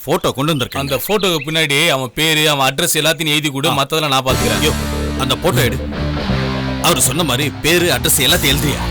Photo கொண்டு வந்திருக்கேன். அந்த போட்டோக்கு பின்னாடி அவன் பேரு அவன் அட்ரஸ் எல்லாத்தையும் எழுதி கொடு, மத்ததெல்லாம் நான் பாத்துக்கிறேன். ஐயோ அந்த போட்டோ எடு. அவர் சொன்ன மாதிரி பேரு அட்ரஸ் எல்லாத்தையும் எழுதியா?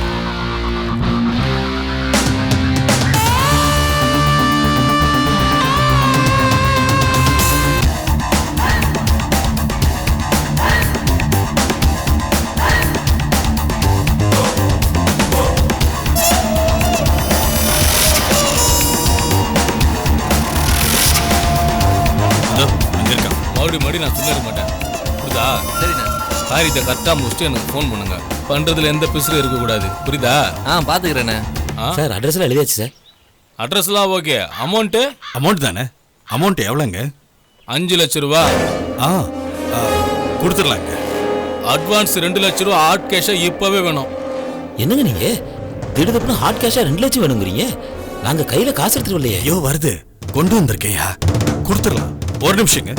மறுபடியும் நான் சொல்லிட மாட்டேன், புரியுதா? சரிண்ணா. காரியத்தை கரெக்டாக முடிச்சுட்டு எனக்கு ஃபோன் பண்ணுங்க. பண்றதுல எந்த பிசுறும் இருக்கக்கூடாது, புரியுதா? பாத்துக்கிறேண்ணே. சார் அட்ரஸ்லாம் எழுதியாச்சு சார். அட்ரஸ்லாம் ஓகே. அமௌண்ட் தானே? அமௌண்ட் எவ்வளோங்க? 5 லட்சம் ரூபா. கொடுத்துடலாங்க. அட்வான்ஸ் 2 லட்சம் ரூபா ஹார்ட் கேஷா இப்பவே வேணும். என்னங்க நீங்க திடீர்னு ஹார்ட் கேஷா 2 லட்சம் வேணுங்கிறீங்க? நாங்க கையில காசு எடுத்துட்டு வரலையே. ஐயோ வருது, கொண்டு வந்திருக்கேயா, கொடுத்துடலாம். ஒரு நிமிஷங்க.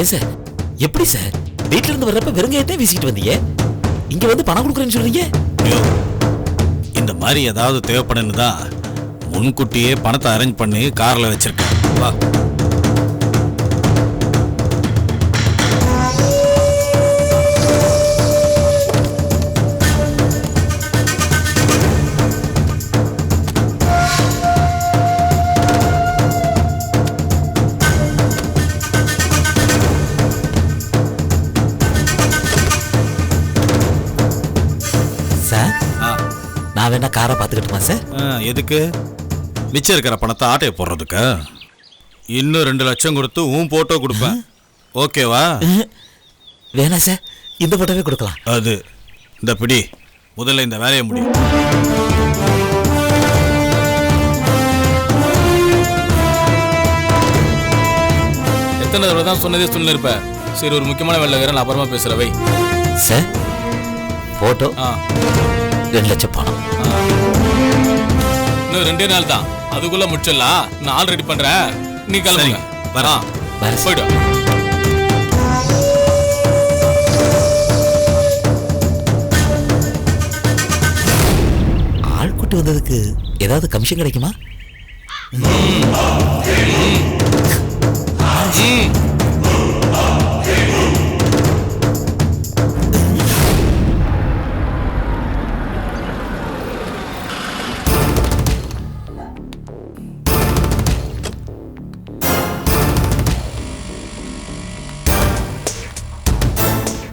ஏன் சார் எப்படி சார் வீட்டுல இருந்து வர்றப்ப வெறுங்கையத்தை வீசிட்டு வந்தீங்க, இங்க வந்து பணம் கொடுக்குறேன்னு சொல்றீங்க? ஐயோ இந்த மாதிரி ஏதாவது தேவைப்படுன்னு தான் முன்கூட்டியே பணத்தை அரேஞ்ச் பண்ணி கார்ல வச்சிருக்கேன். வா. நான் வேணா காரை பார்த்துக்கிட்டுமா சார்? எதுக்கு? மிச்சம் இருக்கிற பணத்தை ஆட்டையை போடுறதுக்கு. இன்னும் 2 லட்சம் கொடுத்து உன் போட்டோ கொடுப்பேன், ஓகேவா? வேணா சார், இந்த போட்டோவே கொடுக்கலாம். அது இந்த பிடி, முதல்ல இந்த வேலையை முடியும். எத்தனை தடவை தான் சொன்னதே சொல்லிருப்ப. சரி, ஒரு முக்கியமான வேலை நான் அப்புறமா பேசுறேன், வை. சார் போட்டோ 2 லட்சம் பணம். இன்னும் 2 நாள் தான், அதுக்குள்ள முடிச்சிடலாம். நான் ஆல்ரெடி பண்றேன், நீ கிளம்புங்க. போயிடு. ஆள் கூட்டி வந்ததுக்கு ஏதாவது கமிஷன் கிடைக்குமா?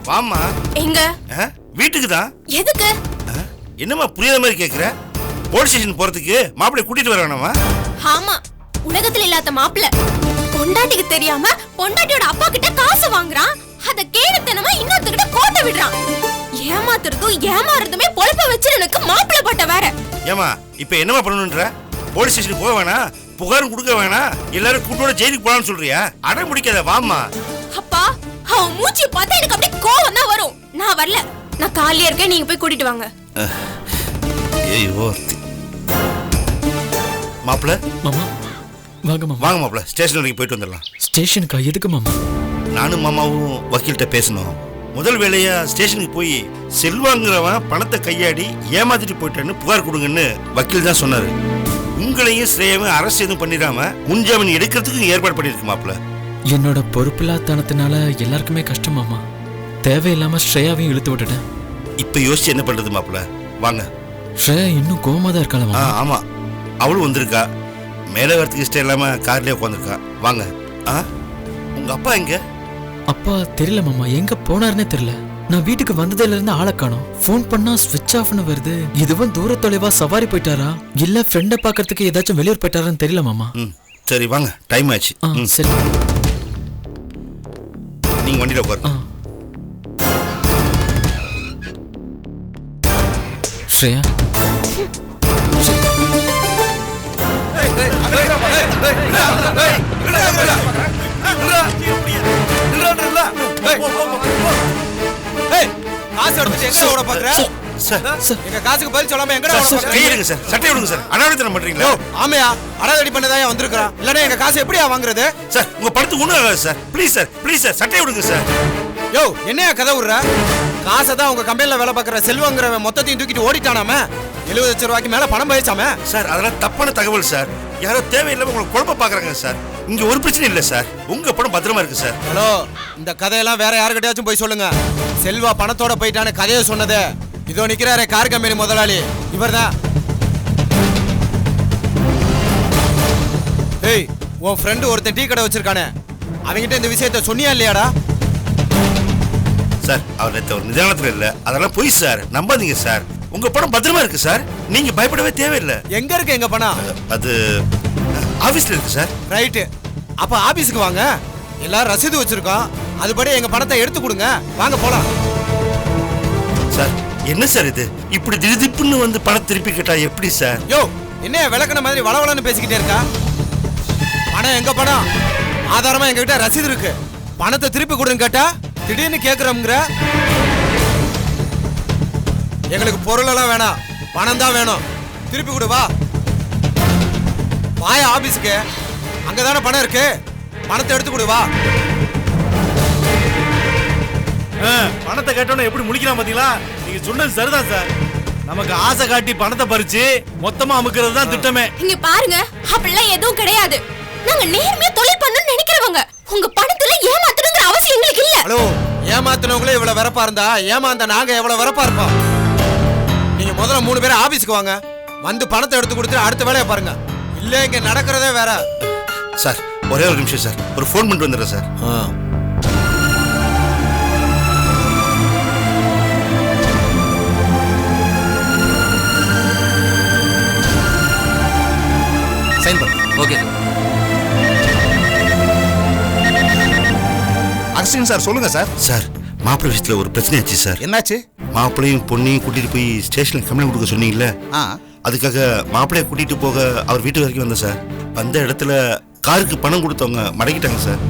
வாம்மா. எங்க? வீட்டுக்கு தான். எதுக்கு? என்னம்மா புரியாத மாதிரி கேக்குற? போலீஸ் ஸ்டேஷன் போறதுக்கு மாப்பிள்ளை கூட்டிட்டு வர வேணாமா? ஆமா, உலகத்துல இல்லாத மாப்பிள்ளை பொண்டாட்டிக்கு தெரியாம பொண்டாட்டியோட அப்பா கிட்ட காசு வாங்குறான். அத கேடுத்தனமா இன்னொருத்தர்கிட்ட கோட்ட விடுறான். ஏமாத்துறதும் ஏமாறதுமே பொழப்ப வச்சு எனக்கு மாப்பிள்ளை பட்ட வேற. ஏமா இப்ப என்னமா பண்ணணும்ன்ற? போலீஸ் ஸ்டேஷன் போக வேணாம், புகாரும் கொடுக்க வேணாம், எல்லாரும் கூட்டோட ஜெயிலுக்கு போலாம்னு சொல்றியா? அடம் பிடிக்காத, வாம்மா. அப்பா, அவன் மூச்சு பார்த்தா எனக்கு அப்படியே கோவம் தான் வரும். நான் வரல, நான் காலியா இருக்கேன், நீங்க போய் கூட்டிட்டு வாங்க. ஐயோ மாப்பிள்ள. மாமா வாங்க மாமா. வாங்க மாப்பிள்ள, ஸ்டேஷன் வரைக்கும் போயிட்டு வந்துடலாம். ஸ்டேஷனுக்கா? எதுக்கு மாமா? நானும் மாமாவும் வக்கீல்கிட்ட பேசணும். முதல் வேலையா ஸ்டேஷனுக்கு போய் செல்வாங்கிறவன் பணத்தை கையாடி ஏமாத்திட்டு போயிட்டான்னு புகார் கொடுங்கன்னு வக்கீல் தான் சொன்னாரு. உங்களையும் ஸ்ரேயாவும் அரசு எதுவும் பண்ணிடாம முன்ஜாமீன் எடுக்கிறதுக்கு ஏற்பாடு பண்ணிருக்கு மாப்பிள்ள. என்னோட பொறுப்பில்லாதனத்தினால எல்லாருக்குமே கஷ்டம் மாமா. தேவையில்லாம ஸ்ரேயாவையும் இழுத்து விட்டுட்டேன். இப்ப யோசிச்சு என்ன பண்றது மாப்பிள்ள? வாங்க. ஸ்ரேயா இன்னும் கோவமா தான் இருக்காளா? ஆமா, அவளும் வந்திருக்கா. மேலே வரத்துக்கு இஷ்டம் இல்லாம கார்லயே உட்காந்துருக்கா. வாங்க. உங்க அப்பா எங்க? அப்பா தெரியல மாமா, எங்க போனாருன்னே தெரியல. நான் வீட்டுக்கு வந்ததுல இருந்து ஆளை காணோம். போன் பண்ணா ஸ்விட்ச் ஆஃப்னு வருது. இதுவும் தூர தொலைவா சவாரி போயிட்டாரா இல்ல ஃப்ரெண்ட பாக்கிறதுக்கு ஏதாச்சும் வெளியூர் போயிட்டாரான்னு தெரியல மாமா. சரி வாங்க, டைம் ஆச்சு. சரி, நீங்க வண்டியில உட்காருங்க. ஸ்ரேயா, காசு எடுத்து எங்க ஓட பாக்குற? எங்க காசுக்கு பதில் சொல்லாம எங்கடா ஓட பாக்குற? கையிடுங்க சார், சட்டை விடுங்க சார். அனாவடித்தனம் பண்றீங்களா? ஆமையா, அனாவடி பண்ணதாயா வந்திருக்கறோம். இல்லனா எங்க காசு எப்படியா வாங்குறது? சார் உங்க பணத்துக்கு ஒண்ணும் ஆகாது sir. Please sir, please sir, சட்டை விடுங்க சார். யோ, என்னையா கதை விடுற? காசை தான் உங்க கம்பெனில வேலை பார்க்குற செல்வங்கிறவன் மொத்தத்தையும் தூக்கிட்டு ஓடிட்டானாம. 70 லட்சம் ரூபாய்க்கு மேல பணம் போயிச்சாமே. சார் அதெல்லாம் தப்பான தகவல் சார். யாரோ தேவையில்லாம உங்களை குழப்ப பாக்குறாங்க சார். இங்க ஒரு பிரச்சனை இல்லை சார். உங்க பணம் பத்திரமா இருக்கு சார். ஹலோ, இந்த கதையெல்லாம் வேற யாருக்கிட்டயாச்சும் போய் சொல்லுங்க. செல்வா பணத்தோட போயிட்டான்னு கதையை சொன்னது இதோ நிக்கிறாரே கார் கம்பெனி முதலாளி இவர்தான். ஏய், உன் ஃப்ரெண்டு ஒருத்தன் டீ கடை வச்சிருக்கானே, அவங்கிட்ட இந்த விஷயத்த சொன்னியா இல்லையாடா? சார் அவர் நேற்று ஒரு நிதானத்துல இல்ல, அதெல்லாம் போய் சார். நம்பாதீங்க சார். உங்க பணம் பத்திரமா இருக்கு சார். நீங்க பயப்படவே தேவையில்லை. எங்க இருக்கு எங்க பணம்? அது ஆபீஸ்ல இருக்கு சார். ரைட்டு, அப்ப ஆபீஸ்க்கு வாங்க. எல்லாரும் ரசீது வச்சிருக்கோம், அதுபடி எங்க பணத்தை எடுத்து கொடுங்க. வாங்க போலாம். சார் என்ன சார் இது? இப்படி திடுதிப்புன்னு வந்து பணம் திருப்பி கேட்டா எப்படி சார்? யோ, என்ன விளக்குன மாதிரி வளவளன்னு பேசிக்கிட்டே இருக்கா? பணம் எங்க பணம்? ஆதாரமா எங்ககிட்ட ரசீது இருக்கு. பணத்தை திருப்பி கொடுன்னு கேட்டா திடீர்னு கேக்குறோம்ங்கிற. எங்களுக்கு பொருள் எல்லாம் வேணாம், பணம் தான் வேணும். திருப்பி கொடு. வா வாய ஆபீஸுக்கு, அங்கதானே பணம் இருக்கு. பணத்தை எடுத்து கொடு. வா. பணத்தை கேட்டோன்னு எப்படி முடிக்கலாம் பாத்தீங்களா? நீங்க சொன்னது சரிதான் சார். நமக்கு ஆசை காட்டி பணத்தை பறிச்சு மொத்தமா அமுக்கிறது தான் திட்டமே. இங்க பாருங்க, அப்படிலாம் எதுவும் கிடையாது. நாங்க நேர்மையா தொழில் பண்ணணும்னு நினைக்கிறவங்க. உங்க பணத்துல ஏமாத்தணுங்கிற அவசியம் எங்களுக்கு இல்ல. ஹலோ, ஏமாத்தினவங்களே இவ்வளவு வெறப்பா இருந்தா ஏமாந்த நாங்க எவ்வளவு வெறப்பா இருப்போம்? நீங்க முதல்ல 3 பேரும் ஆபீஸ்க்கு வாங்க. வந்து பணத்தை எடுத்து கொடுத்து அடுத்த வேலையை பாருங்க. இல்ல இங்க நடக்கிறதே வேற. சார் ஒரே ஒரு நிமிஷம் சார், ஒரு ஃபோன் பண்ணிட்டு வந்துடுறேன் சார். சைன் பண்ணு. Okay sir. அகஸ்டின் சார் சொல்லுங்க சார். சார் மாப்பிள்ளை விஷயத்துல ஒரு பிரச்சனை ஆச்சு சார். என்னாச்சு? மாப்பிள்ளையும் பொண்ணையும் கூட்டிட்டு போய் ஸ்டேஷன்ல கம்ப்ளைண்ட் கொடுக்க சொன்னீங்கல்ல, அதுக்காக மாப்பிள்ளைய கூட்டிட்டு போக அவர் வீட்டு வரைக்கும் வந்தேன் சார். வந்த இடத்துல காருக்கு பணம் கொடுத்தவங்க மடக்கிட்டாங்க சார்.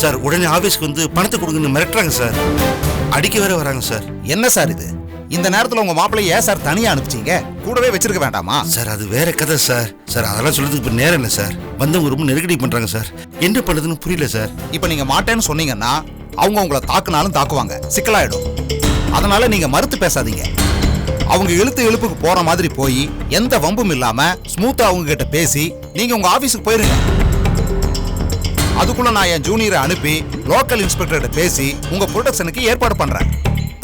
சார் உடனே ஆபீஸ்க்கு வந்து பணத்தை கொடுங்கன்னு மிரட்டுறாங்க சார். அடிக்க வேற வராங்க சார். என்ன சார் இது? இந்த நேரத்துல உங்க மாப்பிள்ளை ஏன் சார் தனியா அனுப்பிச்சீங்க? கூடவே வச்சிருக்க வேண்டாமா? சார் அது வேற கதை சார். சார் அதெல்லாம் சொல்றதுக்கு இப்ப நேரம் இல்லை சார். வந்தவங்க ரொம்ப நெருக்கடி பண்றாங்க சார். என்ன பண்றதுன்னு புரியல சார். இப்ப நீங்க மாட்டேன்னு சொன்னீங்கன்னா அவங்க உங்களை தாக்குனாலும் தாக்குவாங்க, சிக்கலாயிடும். அதனால நீங்க மறுத்து பேசாதீங்க. அவங்க எழுப்புக்கு போற மாதிரி போய் எந்த வம்பும் இல்லாம ஸ்மூத்தா அவங்க கிட்ட பேசி நீங்க உங்க ஆபீஸுக்கு போயிருங்க. அதுக்குள்ள நான் என் ஜூனியரை அனுப்பி லோக்கல் இன்ஸ்பெக்டர்கிட்ட பேசி உங்க ப்ரொடெக்ஷனுக்கு ஏற்பாடு பண்றேன்.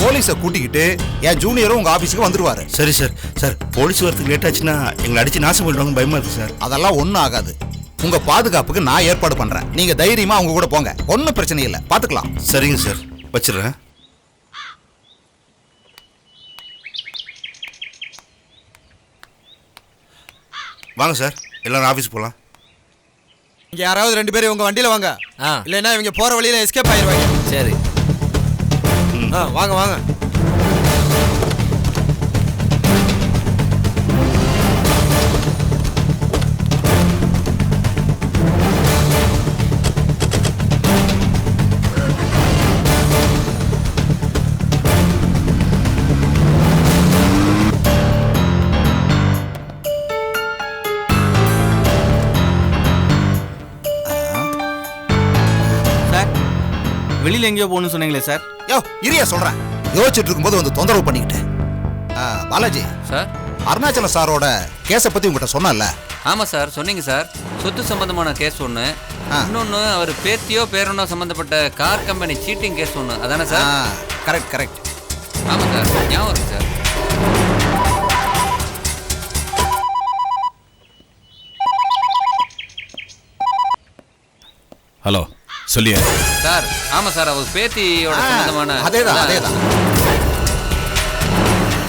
போலீஸை கூட்டிக்கிட்டு என் ஜூனியரும் உங்க ஆபீஸுக்கு வந்துருவாரு. சரி சார். சார் போலீஸ் வரதுக்கு லேட் ஆச்சுன்னா எங்களை அடிச்சு நாசம் பண்ணிடுவாங்க, பயமா இருக்கு சார். அதெல்லாம் ஒன்றும் ஆகாது. உங்க பாதுகாப்புக்கு நான் ஏற்பாடு பண்றேன். நீங்க தைரியமா அவங்க கூட போங்க, ஒன்றும் பிரச்சனை இல்லை, பாத்துக்கலாம். சரிங்க சார், வச்சிடுறேன். வாங்க சார், எல்லாரும் ஆபீஸ் போலாம். இங்க யாராவது 2 பேரும் உங்க வண்டியில வாங்க. இல்லைன்னா இவங்க போற வழியில எஸ்கேப் ஆயிருவாங்க. சரி வாங்க வாங்க. வெளியில எங்கேயோ போகணும்னு சொன்னீங்களே சார். யோ இரியா சொல்றேன். யோசிச்சுட்டு இருக்கும்போது வந்து தொந்தரவு பண்ணிக்கிட்டேன். பாலாஜி சார், அருணாச்சல சாரோட கேஸை பத்தி உங்ககிட்ட சொன்னல? ஆமா சார், சொன்னீங்க சார். சொத்து சம்பந்தமான கேஸ் ஒன்று, இன்னொன்று அவர் பேத்தியோ பேரனோ சம்பந்தப்பட்ட கார் கம்பெனி சீட்டிங் கேஸ் ஒன்று, அதானே சார்? Correct correct. ஆமா சார், ஞாபகம் இருக்கு சார். ஹலோ சொல்லியா சார்? ஆமா சார், அவர் பேத்தியோட சம்பந்தமான. அதேதான்.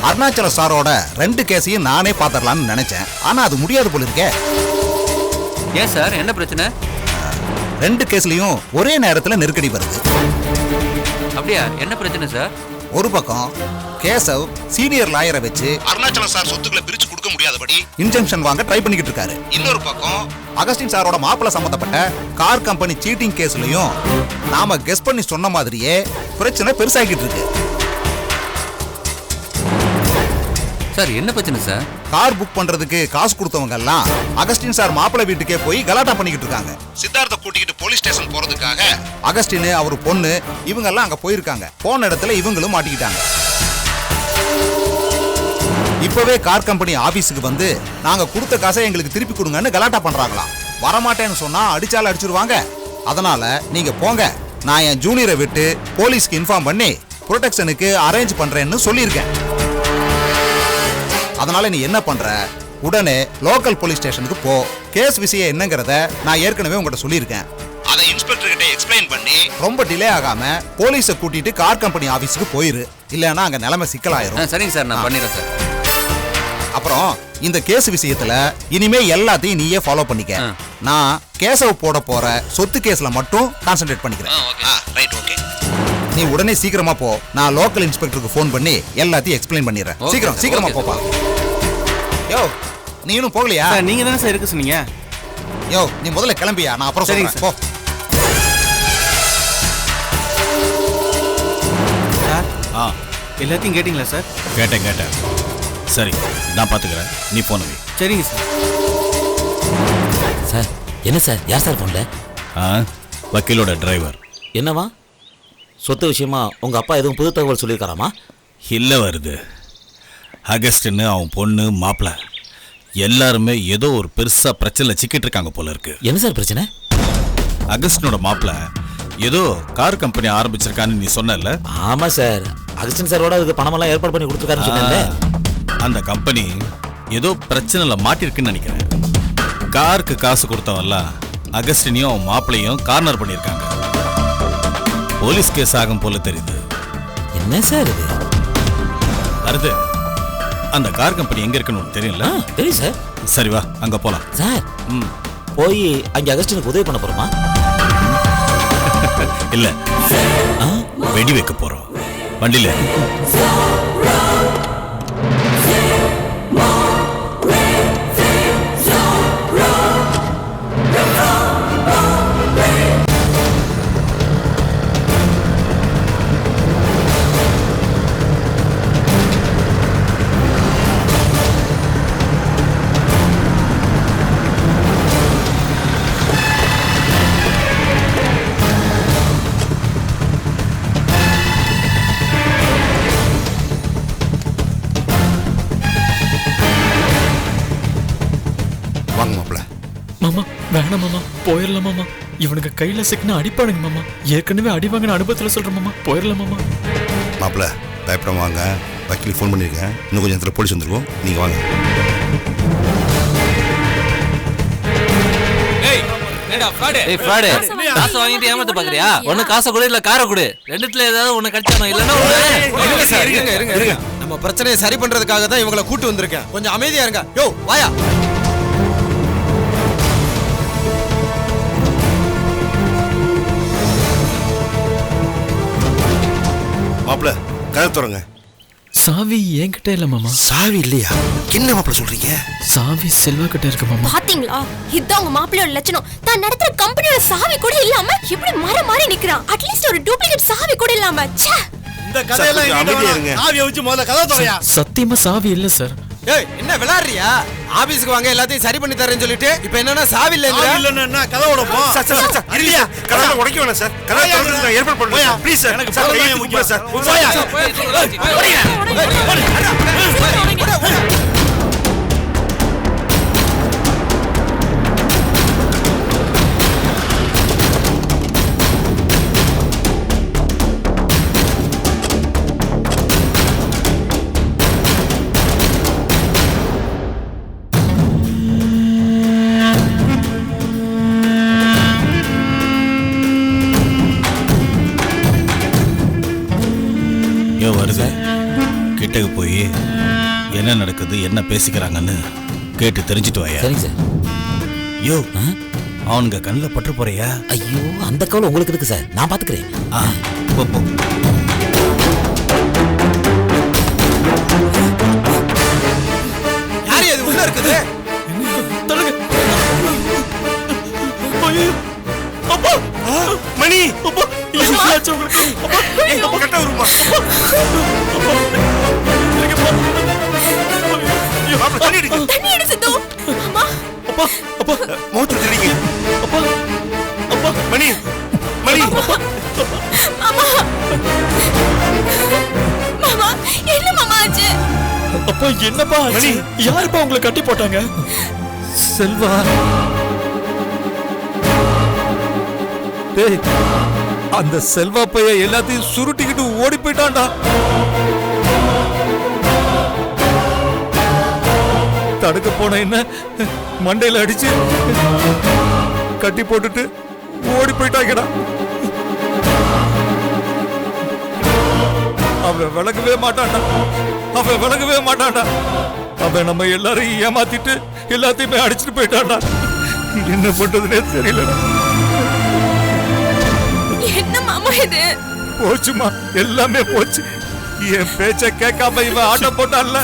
அருணாச்சல சாரோட 2 கேஸையும் நானே பாத்திரலாம்னு நினைச்சேன். ஆனா அது முடியாது போல இருக்கே. ஏன் சார், என்ன பிரச்சனை? 2 கேஸ்லயும் ஒரே நேரத்துல நெருக்கடி வருது. அப்படியா? என்ன பிரச்சனை சார்? ஒரு பக்கம் கேசவ் சீனியர் லாயரை வச்சு அருணாச்சல சார் சொத்துக்களை பிரிச்சு கொடுக்க முடியாதபடி இன்ஜெக்ஷன் வாங்க ட்ரை பண்ணிக்கிட்டு இருக்காரு. இன்னொரு பக்கம் அகஸ்டின் சாரோட மாப்பிள்ள சம்பந்தப்பட்ட கார் கம்பெனி சீட்டிங் கேஸ்லயும் நாம கெஸ் பண்ணி சொன்ன மாதிரியே பிரச்சனை பெருசாகிட்டு இருக்கு. சார் என்ன பிரச்சனை சார்? கார் புக் பண்றதுக்கு காசு கொடுத்தவங்க எல்லாம் அகஸ்டின் சார் மாப்பிள்ளை வீட்டுக்கே போய் கலாட்டா பண்ணிக்கிட்டு இருக்காங்க. சித்தார்த்த கூட்டிக்கிட்டு போலீஸ் ஸ்டேஷன் போறதுக்காக அகஸ்டின் அவர் பொண்ணு இவங்க எல்லாம் அங்க போயிருக்காங்க. போன இடத்துல இவங்களும் மாட்டிக்கிட்டாங்க. இப்பவே கார் கம்பெனி ஆபீஸுக்கு வந்து நாங்க கொடுத்த காசை எங்களுக்கு திருப்பி கொடுங்கன்னு கலாட்டா பண்றாங்களாம். வரமாட்டேன்னு சொன்னா அடிச்சாலும் அடிச்சிருவாங்க. அதனால நீங்க போங்க, நான் என் ஜூனியரை விட்டு போலீஸ்க்கு இன்ஃபார்ம் பண்ணி ப்ரொடெக்ஷனுக்கு அரேஞ்ச் பண்றேன்னு சொல்லியிருக்கேன். அதனால நீ என்ன பண்ற, உடனே லோக்கல் போலீஸ் ஸ்டேஷனுக்கு போ. கேஸ் விஷயம் என்னங்கறத நான் ஏற்கனவே உங்ககிட்ட சொல்லியிருக்கேன். அதை இன்ஸ்பெக்டர் கிட்ட எக்ஸ்பிளைன் பண்ணி ரொம்ப டிலே ஆகாம போலீஸை கூட்டிட்டு கார் கம்பெனி ஆபீஸுக்கு போயிரு. இல்லைன்னா அங்க நிலைமை சிக்கலாயிரும். சரிங்க சார், நான் பண்ணிடுறேன் சார். அப்புறம் இந்த கேஸ் விஷயத்துல இனிமே எல்லாத்தையும் நீயே ஃபாலோ பண்ணிக்க. நான் கேஸை போட போற சொத்து கேஸ்ல மட்டும் கான்சென்ட்ரேட் பண்ணிக்கிறேன். Right, okay. நீ உடனே சீக்கிரமா போ. நான் லோக்கல் இன்ஸ்பெக்டருக்கு ஃபோன் பண்ணி எல்லாத்தையும் எக்ஸ்பிளைன் பண்ணிடுறேன். சீக்கிரமா போப்பா. யோ, நீ இன்னும் போகலையா? நீங்க தானே சார் இருக்கு சொன்னீங்க. யோ, நீ முதல்ல கிளம்பியா, நான் அப்புறம் சொல்றேன். போ. சார், எல்லாத்தையும் கேட்டிங்களா சார்? கேட்டேன். சரி, நான் பார்த்துக்கிறேன், நீ போன வை. சரிங்க சார். சார் என்ன சார், யார் சார் போன்ல? வக்கீலோட டிரைவர். என்னவா சொத்து விஷயமா உங்க அப்பா எதுவும் புது தகவல் சொல்லியிருக்காராமா? இல்லை வருது. அகஸ்டின்னு அவன் பொண்ணு மாப்பிள்ள எல்லாருமே ஏதோ ஒரு பெருசா பிரச்சனை சிக்கிட்டு இருக்காங்க போல இருக்கு. என்ன சார் பிரச்சனை? அகஸ்டினோட மாப்பிள்ள ஏதோ கார் கம்பெனி ஆரம்பிச்சிருக்கான்னு நீ சொன்னல? ஆமா சார், அகஸ்டின் சாரோட அதுக்கு பணமெல்லாம் ஏற்பாடு பண்ணி கொடுத்துருக்காருன்னு சொன்னேன்ல. அந்த கம்பெனி ஏதோ பிரச்சனைல மாட்டிருக்குன்னு நினைக்கிறேன். காருக்கு காசு கொடுத்தவன்ல அகஸ்டினையும் அவன் மாப்பிளையும் கார்னர் பண்ணியிருக்காங்க. போலீஸ் கேஸ் ஆகும் போல தெரியுது. என்ன சார் இது வருது? அந்த கார் கம்பெனி எங்க இருக்குன்னு தெரியல. தெரியும் சார். சரி வா, அங்க போலாம். சார் போய் அங்க அகஸ்டினுக்கு உதவி பண்ண போறோமா? இல்ல, வெடி வைக்க போறோம் வண்டியில. மாமா வேணாம் மாமா, போயிடலாம் மாமா. இவனுக்கு கையில சிக்கினா அடிப்பானுங்க மாமா. ஏற்கனவே அடி வாங்கின அனுபவத்துல சொல்றேன் மாமா, போயிடலாம் மாமா. மாப்பிள்ள பயப்படாம வாங்க, வக்கீல் ஃபோன் பண்ணியிருக்கேன். இன்னும் கொஞ்சம் நேரத்தில் போலீஸ் வந்துருவோம், நீங்கள் வாங்க. காசு வாங்கிட்டு ஏமாத்த பாக்குறியா? ஒண்ணு காசை கொடு, இல்ல காரை கொடு. ரெண்டுத்துல ஏதாவது ஒண்ணு கிடைச்சானோ இல்லன்னா இருங்க. நம்ம பிரச்சனையை சரி பண்றதுக்காக தான் இவங்களை கூட்டு வந்திருக்கேன். கொஞ்சம் அமைதியா இருங்க. யோ வாயா. மாப்பிள்ள கதை தொடங்க. சாவி என்கிட்ட இல்ல மாமா. சாவி இல்லையா? என்ன மாப்பிள்ள சொல்றீங்க? சாவி செல்வா கிட்ட இருக்கு மாமா. பாத்தீங்களா, இதான் உங்க மாப்பிள்ளையோட லட்சணம். தான் நடத்துற கம்பெனியோட சாவி கூட இல்லாம எப்படி மாறி நிக்கிறான். அட்லீஸ்ட் ஒரு டூப்ளிகேட் சாவி கூட இல்லாம. இந்த கதையெல்லாம் அமைதியா இருங்க. சாவியை வச்சு முதல்ல கதை தொடயா. சத்தியமா சாவி இல்ல சார். ஏய், என்ன விளையாடுறியா? ஆபீஸ்க்கு வாங்க, எல்லாத்தையும் சரி பண்ணி தரேன்னு சொல்லிட்டு இப்போ என்னன்னா சாவி இல்லன்னா கதவோட போ. இல்லையா? கதவை உடைக்க வேணாம் சார். கதவை திறந்து நான் ஏற்பாடு பண்ணுறேன். ப்ளீஸ் சார், எனக்கு சார் கையை முக்கியம் சார். வருது கிட்டக்கு போய் என்ன நடக்குது, என்ன பேசிக்கிறாங்கன்னு கேட்டு தெரிஞ்சுட்டு வாயா. சரிங்க சார். யோ, அவனுங்க கண்ணில் பற்று போறியா? ஐயோ, அந்த கவலை உங்களுக்கு இருக்கு சார், நான் பாத்துக்கிறேன். போ. யாரு அது உள்ள இருக்குது? அப்பா மணி, அப்பா என்னாச்சு உங்களுக்கு? அப்பா கட்ட வருமா? தண்ணி எடு சித்து. அம்மா. அப்பா அப்பா மௌத்து தெரியுங்க. அப்பா அப்பா மணி மணி. அம்மா. மாமா, என்ன மாமா ஆச்சு? அப்பா என்னப்பா ஆச்சு? யாருப்பா உங்களை கட்டி போட்டாங்க? செல்வா டேய், அந்த செல்வா பைய எல்லாத்தையும் சுருட்டிக்கிட்டு ஓடி போயிட்டான்டா. தடுக்க போன என்ன மண்டையில அடிச்சு கட்டி போட்டுட்டு ஓடி போயிட்டாங்கடா. அவன் விலகவே மாட்டான்டா, அவன் விலகவே மாட்டான்டா. அவன் நம்ம எல்லாரையும் ஏமாத்திட்டு எல்லாத்தையுமே அடிச்சுட்டு போயிட்டான்டா. என்ன பண்றதுனே தெரியலடா. என்ன மாமா இது? போச்சுமா, எல்லாமே போச்சு. என் பேச்ச கேட்காம இவன் ஆட்டம் போட்டான்ல,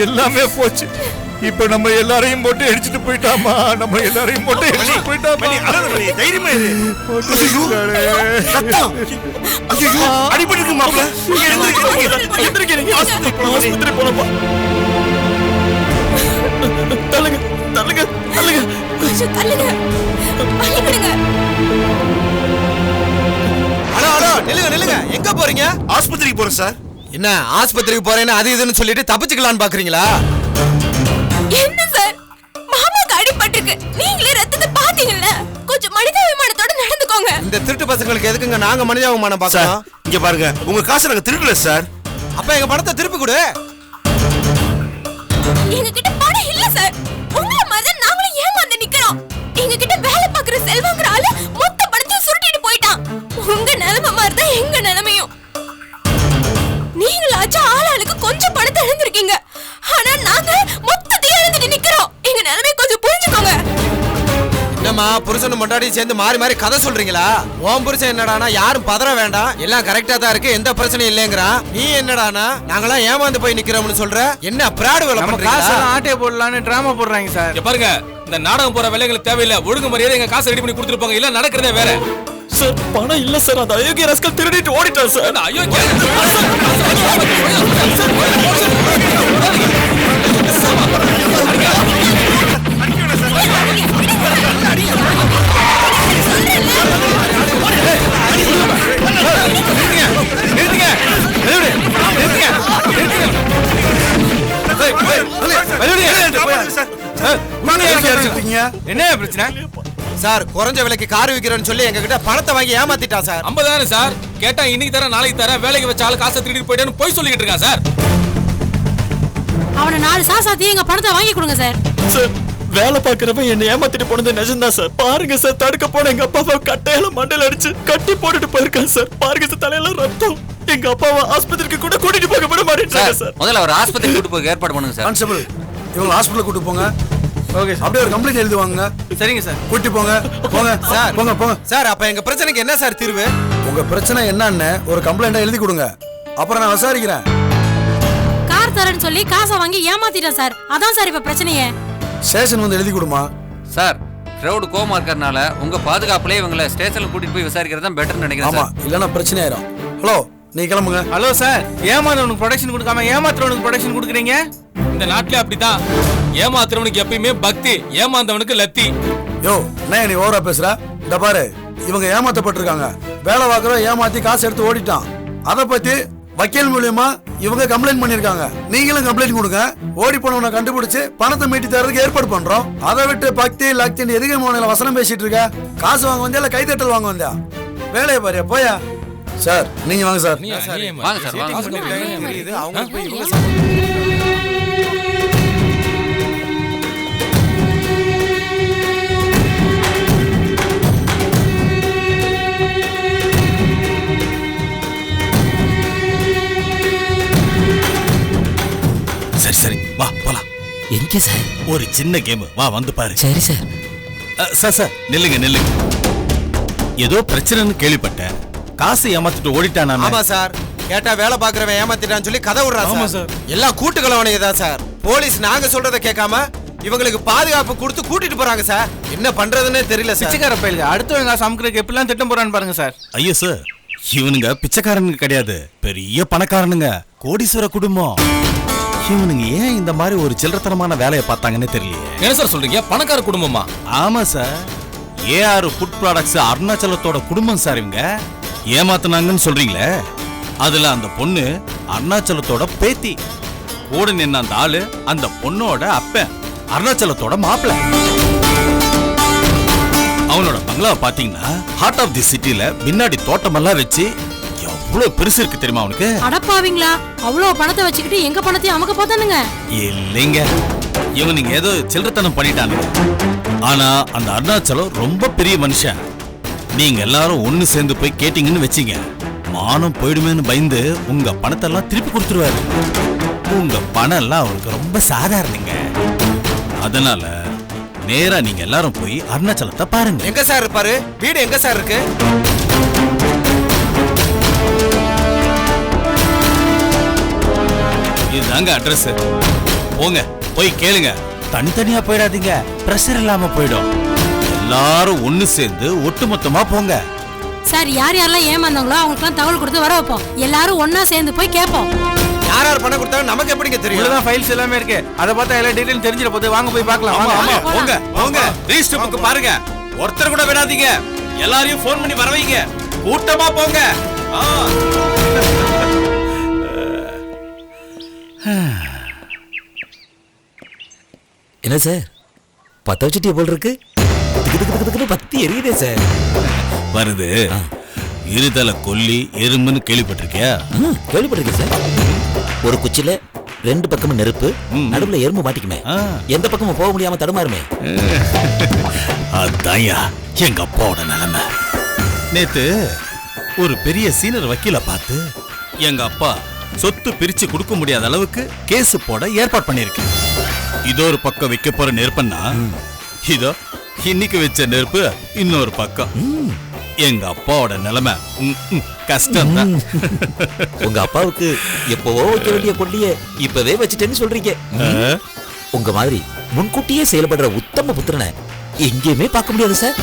எல்லாமே போச்சு. இப்ப நம்ம எல்லாரையும் போட்டு அடிச்சுட்டு போயிட்டாமா, நம்ம எல்லாரையும் போட்டு அடிச்சுட்டு போயிட்டாமா. தைரியமா இரு. அடிபட்டு மாப்பிள்ள, ஆஸ்பத்திரி போனப்பா. தள்ளுங்க தள்ளுங்க தள்ளுங்க. கொஞ்சம் தள்ளுங்க, வழி விடுங்க. ஹலோ ஹலோ, நில்லுங்க நில்லுங்க, எங்க போறீங்க? ஆஸ்பத்திரிக்கு போறேன் சார். என்ன ஆஸ்பத்திரிக்கு போறேன்னு அது இதுன்னு சொல்லிட்டு தப்பிச்சுக்கலான்னு பாக்குறீங்களா? என்ன சார், மாமாக்கு அடிபட்டிருக்கு, நீங்களே ரத்தத்தை பாத்தீங்கல்ல, கொஞ்சம் மனிதாபிமானத்தோட நடந்துக்கோங்க. இந்த திருட்டு பசங்களுக்கு எதுக்குங்க நாங்க மனிதாபிமானம் சார் பாக்கணும்? இங்க பாருங்க, உங்க காசை நாங்க திருடல சார். அப்ப எங்க பணத்தை திருப்பி கொடு. எங்க கிட்ட பணம் இல்ல சார், உங்களை மாதிரி நாங்களும் ஏமாந்து நிக்கிறோம். எங்க கிட்ட வேலை பாக்குற செல்வங்கிற ஆளு மொத்த பணத்தையும் சுருட்டிட்டு போயிட்டான். உங்க நிலைமை மாதிரி தான் எங்க நிலைமையும். நீங்களாச்சும் ஆளாளுக்கு கொஞ்சம் பணத்தை இழந்திருக்கீங்க, ஆனா நாங்க மொத்தத்தையும் இழந்துட்டு நிக்கிறோம். எங்க நிலைமை கொஞ்சம் புரிஞ்சுக்கோங்க. என்னம்மா புருஷன் முன்னாடி சேர்ந்து மாறி மாறி கதை சொல்றீங்களா? உன் புருஷன் என்னடானா யாரும் பதற வேண்டாம், எல்லாம் கரெக்டா தான் இருக்கு, எந்த பிரச்சனையும் இல்லைங்கிறான். நீ என்னடானா நாங்களாம் ஏமாந்து போய் நிக்கிறோம்னு சொல்ற? என்ன பிராடு வேலை பண்றீங்களா? ஆட்டையை போடலான்னு டிராமா போடுறாங்க சார். இங்க பாருங்க, இந்த நாடகம் போற வேலைகளுக்கு தேவையில்லை. ஒழுங்கு மரியாதை எங்க காசை ரெடி பண்ணி கொடுத்துருப்பாங்க, இல்ல நடக்கிறதே வேற. சார் பணம் இல்ல சார், அந்த அயோக்கிய ரஸ்கல் திருடிட்டு ஓடிட்டான் சார். அயோக்கிய என்ன பிரச்சனை சார்? குறைஞ்ச விலைக்கு கார் விக்கிறேன்னு சொல்லி எங்க கிட்ட பணத்தை வாங்கி ஏமாத்திட்டான் சார். 50,000 சார். கேட்டா இன்னைக்கு தர நாளைக்கு தர, வேலைக்கு வச்ச ஆளு காசை திருடிட்டு போயிட்டேன்னு போய் சொல்லிக்கிட்டு இருக்கான் சார். அவனை 4 சாத்தி எங்க பணத்தை வாங்கி கொடுங்க சார். சார் வேலை பாக்குறவன் என்ன ஏமாத்திட்டு போனது நிஜம்தான் சார். பாருங்க சார், தடுக்க போன எங்க அப்பாவை கட்டையில மண்டையில அடிச்சு கட்டி போட்டுட்டு போயிருக்கான் சார். பாருங்க சார், தலையில ரத்தம். எங்க அப்பாவை ஆஸ்பத்திரிக்கு கூட கூட்டிட்டு போக விட மாட்டேன் சார். முதல்ல ஒரு ஆஸ்பத்திரி கூட்டு போய் ஏற்பாடு பண்ணுங்க சார். கான்ஸ்டபிள், இவங்க ஹாஸ்பிடல் கூட்டு போங்க. ஓகே, அப்படியே ஒரு கம்ப்ளைண்ட் எழுதி வாங்க. சரிங்க சார், கூட்டி போங்க. போங்க சார், போங்க போங்க. சார் அப்ப எங்க பிரச்சனைக்கு என்ன சார் தீர்வு? உங்க பிரச்சனை என்னன்னு ஒரு கம்ப்ளைண்டா எழுதி கொடுங்க, அப்புறம் நான் விசாரிக்கிறேன். கார் தரேன்னு சொல்லி காசை வாங்கி ஏமாத்திட்டான் சார். அதான் சார் இப்ப பிரச்சனையே. ஸ்டேஷன் வந்து எழுதி கொடுமா. சார், கிரௌடு கோமா இருக்கறனால உங்க பாதுகாப்புலயே இவங்களை ஸ்டேஷன்ல கூட்டிட்டு போய் விசாரிக்கிறது தான் பெட்டர்னு நினைக்கிறேன் ஆமா, சார். இல்லன்னா பிரச்சனை ஆயிரும். ஹலோ, நீ கிளம்புங்க. ஹலோ சார், ஏமாந்தவனுக்கு ப்ரொடெக்ஷன் கொடுக்காம ஏமாத்துறவனுக்கு ப்ரொடெக்ஷன் கொடுக்குறீங்க. இந்த நாட்டிலே அப்படிதான். ஏமாத்துறவனுக்கு எப்பயுமே பக்தி, ஏமாந்தவனுக்கு லத்தி. யோ, என்ன நீ ஓவரா பேசுற? இந்த பாரு, இவங்க ஏமாத்தப்பட்டிருக்காங்க. வேலை வாக்குற ஏமாத்தி காசு எடுத்து ஓடிட்டான். அத பத்தி வக்கீல் மூலியமா இவங்க கம்ப்ளைண்ட் பண்ணிருக்காங்க. நீங்களும் கம்ப்ளைண்ட் கொடுங்க. ஓடி போனவனை கண்டுபிடிச்சு பணத்தை மீட்டி தரதுக்கு ஏற்பாடு பண்றோம். அதை விட்டு பக்தி லக்தின்னு எதுக்கு மோனில வசனம் பேசிட்டு இருக்க? காசு வாங்க வந்தியா இல்ல கைத்தட்டல் வாங்க வந்தியா? வேலையை பாரு, போயா. சார் நீங்க வாங்க சார். வாங்க சார், வாங்க. தெரியுது, அவங்க போய் இவங்க சரி சரி, வா போலாம். எங்க சார்? ஒரு சின்ன கேம், வா வந்து பாரு. சரி சார். சார் சார் நில்லுங்க நில்லுங்க. ஏதோ பிரச்சனைன்னு கேள்விப்பட்டேன். காசு ஏமாத்திட்டு ஓடிட்டானா? ஆமா சார், கேட்டா வேலை பாக்குறவன் ஏமாத்திட்டான்னு சொல்லி கதை விடுறான் சார். எல்லாம் கூட்டுக்கலவனையே தான் சார். போலீஸ் நாங்க சொல்றத கேட்காம இவங்களுக்கு பாதுகாப்பு கொடுத்து கூட்டிட்டு போறாங்க சார். என்ன பண்றதுன்னே தெரியல சார். பிச்சைக்கார பையலுக்கு அடுத்தவங்க சமக்கிறதுக்கு எப்படிலாம் திட்டம் போறான்னு பாருங்க சார். ஐயோ சார், இவனுங்க பிச்சைக்காரனுங்க கிடையாது, பெரிய பணக்காரனுங்க, கோடீஸ்வர குடும்பம். இவனுங்க ஏன் இந்த மாதிரி ஒரு சில்லறத்தனமான வேலையை பார்த்தாங்கன்னு தெரியலையே. என்ன சார் சொல்றீங்க? பணக்கார குடும்பமா? ஆமா சார், ஏஆர் ஃபுட் ப்ராடக்ட்ஸ் அருணாச்சலத்தோட குடும்பம் சார். இவங்க ஏமாத்துனாங்கன்னு சொல்றீங்களே, அதுல அந்த பொண்ணு அருணாச்சலத்தோட பேத்தி. கூட நின்ன அந்த ஆளு அந்த பொண்ணோட அப்பன், அருணாச்சலத்தோட மாப்பிள்ளை. அவனோட பங்களாவை பாத்தீங்கன்னா ஹார்ட் ஆஃப் தி சிட்டில பின்னாடி தோட்டமெல்லாம் வச்சு எவ்வளவு பெருசு இருக்கு தெரியுமா அவனுக்கு? அடப்பாவீங்களா, அவ்வளவு பணத்தை வச்சுக்கிட்டு எங்க பணத்தையும் அமுக்க பார்த்தானுங்க. இல்லைங்க, இவனுங்க ஏதோ சில்லறத்தனம் பண்ணிட்டானுங்க. ஆனா அந்த அருணாச்சலம் ரொம்ப பெரிய மனுஷன். நீங்க எல்லாரும் ஒண்ணு சேர்ந்து போய் கேட்டீங்கன்னு வச்சீங்க, மானம் போயிடுமேன்னு பயந்து உங்க பணத்தை எல்லாம் திருப்பி கொடுத்துருவாரு. உங்க பணம் எல்லாம் அவருக்கு ரொம்ப சாதாரணங்க. அதனால நேரா நீங்க எல்லாரும் போய் அருணாச்சலத்தை பாருங்க. எங்க சார் இருப்பாரு? வீடு எங்க சார் இருக்கு? இதுதாங்க அட்ரஸ். போங்க, போய் கேளுங்க. தனித்தனியா போயிடாதீங்க, பிரஷர் இல்லாம போயிடும். எல்லாரும் ஒண்ணு சேர்ந்து ஒட்டுமொத்தமா போங்க. சார், யார் யாரெல்லாம் ஏமாந்தாங்களோ அவங்களுக்குலாம் தகவல் கொடுத்து வர வைப்போம். எல்லாரும் ஒன்னா சேர்ந்து போய் கேட்போம். யார் யார் பணம் கொடுத்தாலும் நமக்கு எப்படிங்க தெரியும்? இவ்வளவுதான் ஃபைல்ஸ் எல்லாமே இருக்கு. அதை பார்த்தா எல்லா டீடைல் தெரிஞ்சிட போகுது. வாங்க போய் பார்க்கலாம். ஆமா, வாங்க. ஆமா, போங்க போங்க. ரெஜிஸ்டர் புக் பாருங்க. ஒருத்தர் கூட விடாதீங்க. எல்லாரையும் ஃபோன் பண்ணி வர வைங்க. கூட்டமா போங்க. என்ன சார், பத்த வச்சுட்டே போல் இருக்கு? பத்தி எரியுதே சார். வருது. இருதல கொல்லி எறும்புன்னு கேள்விப்பட்டிருக்கியா? கேள்விப்பட்டிருக்கேன் சார். ஒரு குச்சில ரெண்டு பக்கமும் நெருப்பு, நடுவுல எறும்பு மாட்டிக்குமே, எந்த பக்கமும் போக முடியாம தடுமாறுமே. அதான்யா எங்க அப்பாவோட நிலைமை. நேத்து ஒரு பெரிய சீனியர் வக்கீல பார்த்து எங்க அப்பா சொத்து பிரிச்சு கொடுக்க முடியாத அளவுக்கு கேஸ் போட ஏற்பாடு பண்ணிருக்கேன். இதோ ஒரு பக்கம் வைக்க போற நெருப்புன்னா, இதோ இன்னைக்கு வச்ச நெருப்பு இன்னொரு பக்கம். எங்க அப்பாவோட நிலைமை கஷ்டம் தான். உங்க அப்பாவுக்கு எப்பவோ வைக்க வேண்டிய கொள்ளிய இப்பவே வச்சுட்டேன்னு சொல்றீங்க. உங்க மாதிரி முன்கூட்டியே செயல்படுற உத்தம புத்திரனை எங்கேயுமே பார்க்க முடியாது சார்.